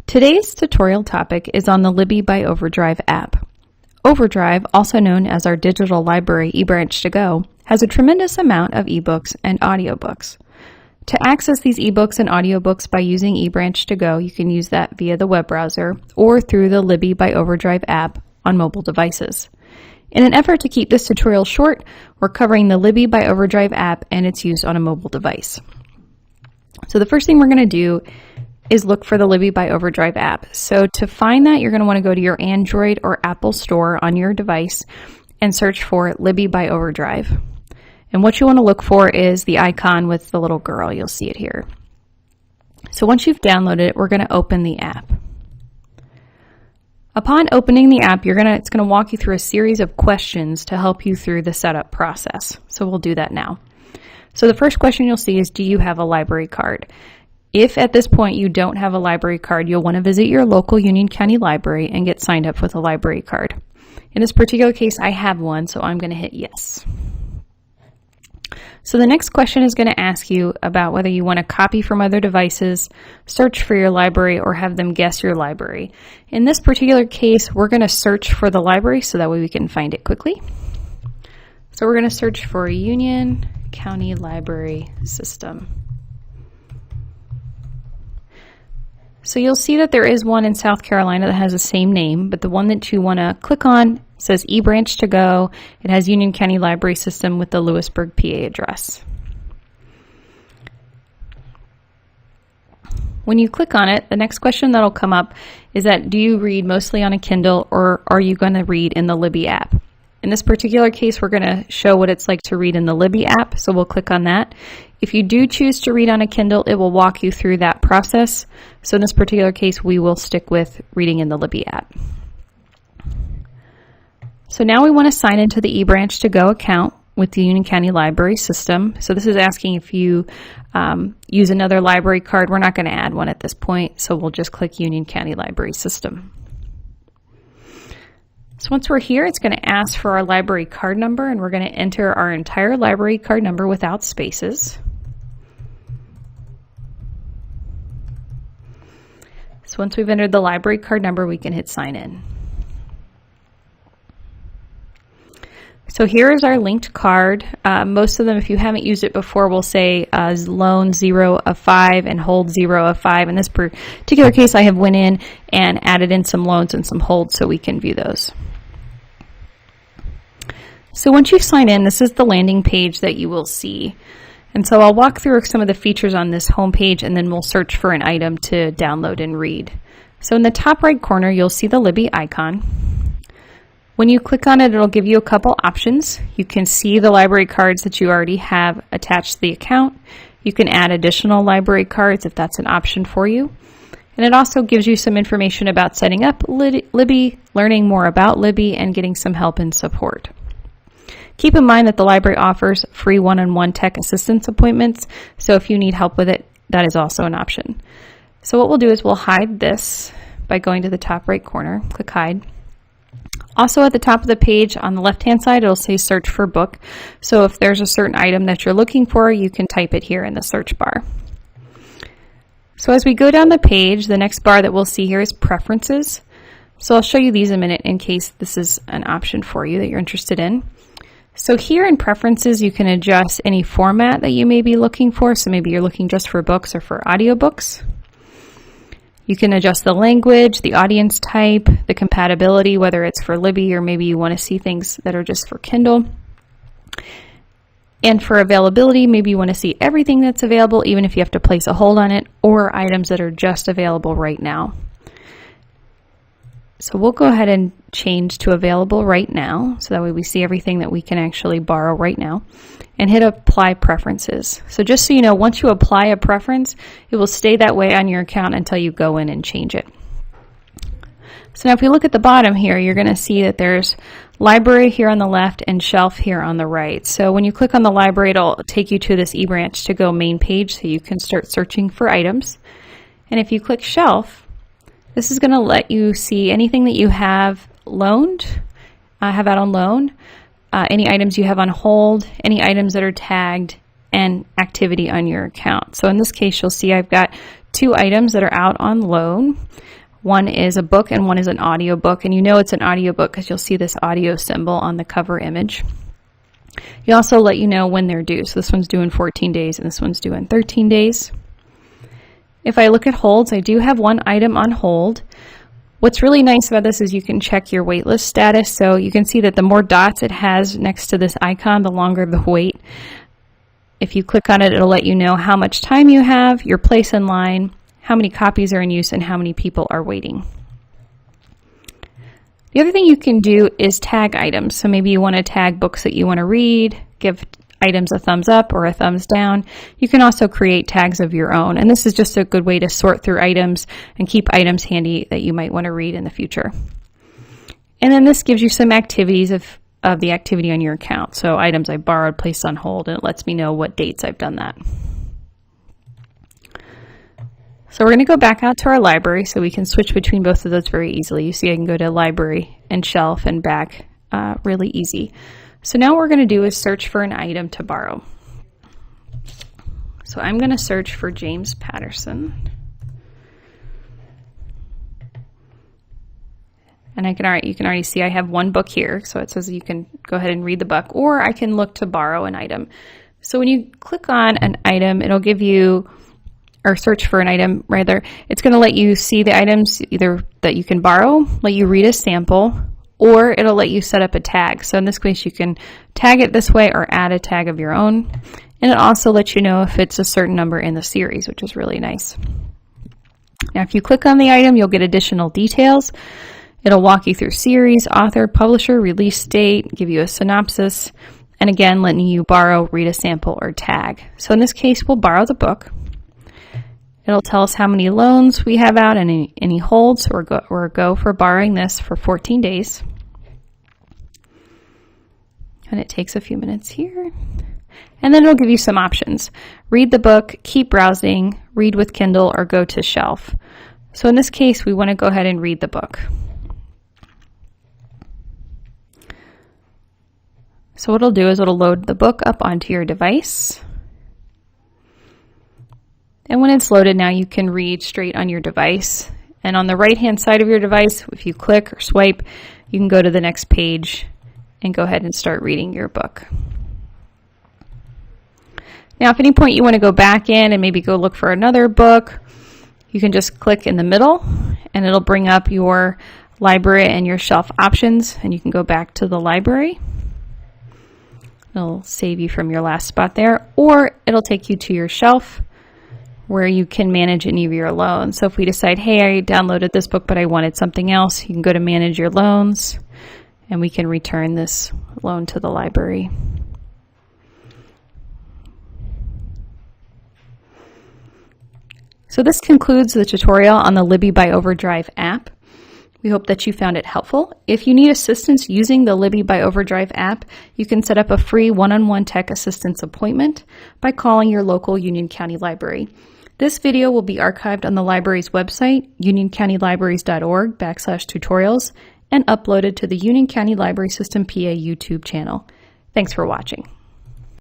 Today's tutorial topic is on the Libby by Overdrive app. Overdrive, also known as our digital library eBranch to Go, has a tremendous amount of ebooks and audiobooks. To access these ebooks and audiobooks by using eBranch to Go, you can use that via the web browser or through the Libby by Overdrive app on mobile devices. In an effort to keep this tutorial short, we're covering the Libby by Overdrive app and its use on a mobile device. So the first thing we're going to do is look for the Libby by Overdrive app. So to find that, you're going to want to go to your Android or Apple store on your device and search for Libby by Overdrive. And what you want to look for is the icon with the little girl. You'll see it here. So once you've downloaded it, we're going to open the app. Upon opening the app, it's going to walk you through a series of questions to help you through the setup process. So we'll do that now. So the first question you'll see is, do you have a library card? If at this point you don't have a library card, you'll want to visit your local Union County Library and get signed up with a library card. In this particular case, I have one, so I'm going to hit yes. So the next question is going to ask you about whether you want to copy from other devices, search for your library, or have them guess your library. In this particular case, we're going to search for the library so that way we can find it quickly. So we're going to search for Union County Library System. So you'll see that there is one in South Carolina that has the same name, but the one that you want to click on says eBranch to Go. It has Union County Library System with the Lewisburg, PA address. When you click on it, the next question that'll come up is that, do you read mostly on a Kindle or are you going to read in the Libby app? In this particular case, we're going to show what it's like to read in the Libby app, so we'll click on that. If you do choose to read on a Kindle, it will walk you through that process. So in this particular case, we will stick with reading in the Libby app. So now we want to sign into the eBranch to Go account with the Union County Library System. So this is asking if you use another library card. We're not going to add one at this point, so we'll just click Union County Library System. So once we're here, it's going to ask for our library card number, and we're going to enter our entire library card number without spaces. So once we've entered the library card number, we can hit sign in. So here is our linked card. Most of them, if you haven't used it before, will say loan 0 of 5 and hold 0 of 5. In this particular case, I have went in and added in some loans and some holds so we can view those. So once you sign in, this is the landing page that you will see. And so I'll walk through some of the features on this home page, and then we'll search for an item to download and read. So in the top right corner, you'll see the Libby icon. When you click on it, it'll give you a couple options. You can see the library cards that you already have attached to the account. You can add additional library cards if that's an option for you. And it also gives you some information about setting up Libby, learning more about Libby, and getting some help and support. Keep in mind that the library offers free one-on-one tech assistance appointments, so if you need help with it, that is also an option. So what we'll do is we'll hide this by going to the top right corner, click hide. Also at the top of the page on the left-hand side, it'll say search for book. So if there's a certain item that you're looking for, you can type it here in the search bar. So as we go down the page, the next bar that we'll see here is preferences. So I'll show you these in a minute in case this is an option for you that you're interested in. So here in preferences, you can adjust any format that you may be looking for. So maybe you're looking just for books or for audiobooks. You can adjust the language, the audience type, the compatibility, whether it's for Libby or maybe you want to see things that are just for Kindle. And for availability, maybe you want to see everything that's available, even if you have to place a hold on it, or items that are just available right now. So we'll go ahead and change to available right now, so that way we see everything that we can actually borrow right now, and hit apply preferences. So just so you know, once you apply a preference, it will stay that way on your account until you go in and change it. So now if we look at the bottom here, you're going to see that there's library here on the left and shelf here on the right. So when you click on the library, it'll take you to this eBranch to Go main page so you can start searching for items. And if you click shelf, this is going to let you see anything that you have loaned, have out on loan, any items you have on hold, any items that are tagged, and activity on your account. So in this case, you'll see I've got two items that are out on loan. One is a book and one is an audio book, and you know it's an audio book because you'll see this audio symbol on the cover image. You also let you know when they're due. So this one's due in 14 days and this one's due in 13 days. If I look at holds, I do have one item on hold. What's really nice about this is you can check your wait list status. So you can see that the more dots it has next to this icon, the longer the wait. If you click on it, it'll let you know how much time you have, your place in line, how many copies are in use, and how many people are waiting. The other thing you can do is tag items. So maybe you want to tag books that you want to read, give items a thumbs up or a thumbs down. You can also create tags of your own. And this is just a good way to sort through items and keep items handy that you might want to read in the future. And then this gives you some activities of the activity on your account. So items I borrowed, placed on hold, and it lets me know what dates I've done that. So we're going to go back out to our library so we can switch between both of those very easily. You see I can go to library and shelf and back really easy. So now what we're going to do is search for an item to borrow. So I'm going to search for James Patterson. And you can already see I have one book here. So it says you can go ahead and read the book, or I can look to borrow an item. So when you click on an item, it'll give you, or search for an item rather, it's going to let you see the items either that you can borrow, let you read a sample, or it'll let you set up a tag. So in this case, you can tag it this way or add a tag of your own. And it also lets you know if it's a certain number in the series, which is really nice. Now, if you click on the item, you'll get additional details. It'll walk you through series, author, publisher, release date, give you a synopsis, and again, letting you borrow, read a sample, or tag. So in this case, we'll borrow the book. It'll tell us how many loans we have out and any holds, or go for borrowing this for 14 days. And it takes a few minutes here. And then it'll give you some options. Read the book, keep browsing, read with Kindle, or go to shelf. So in this case, we want to go ahead and read the book. So what it'll do is it'll load the book up onto your device. And when it's loaded now, you can read straight on your device. And on the right-hand side of your device, if you click or swipe, you can go to the next page and go ahead and start reading your book. Now, if at any point you want to go back in and maybe go look for another book, you can just click in the middle and it'll bring up your library and your shelf options, and you can go back to the library. It'll save you from your last spot there, or it'll take you to your shelf where you can manage any of your loans. So if we decide, hey, I downloaded this book, but I wanted something else, you can go to manage your loans, and we can return this loan to the library. So this concludes the tutorial on the Libby by Overdrive app. We hope that you found it helpful. If you need assistance using the Libby by Overdrive app, you can set up a free one-on-one tech assistance appointment by calling your local Union County Library. This video will be archived on the library's website, unioncountylibraries.org/tutorials, and uploaded to the Union County Library System PA YouTube channel. Thanks for watching.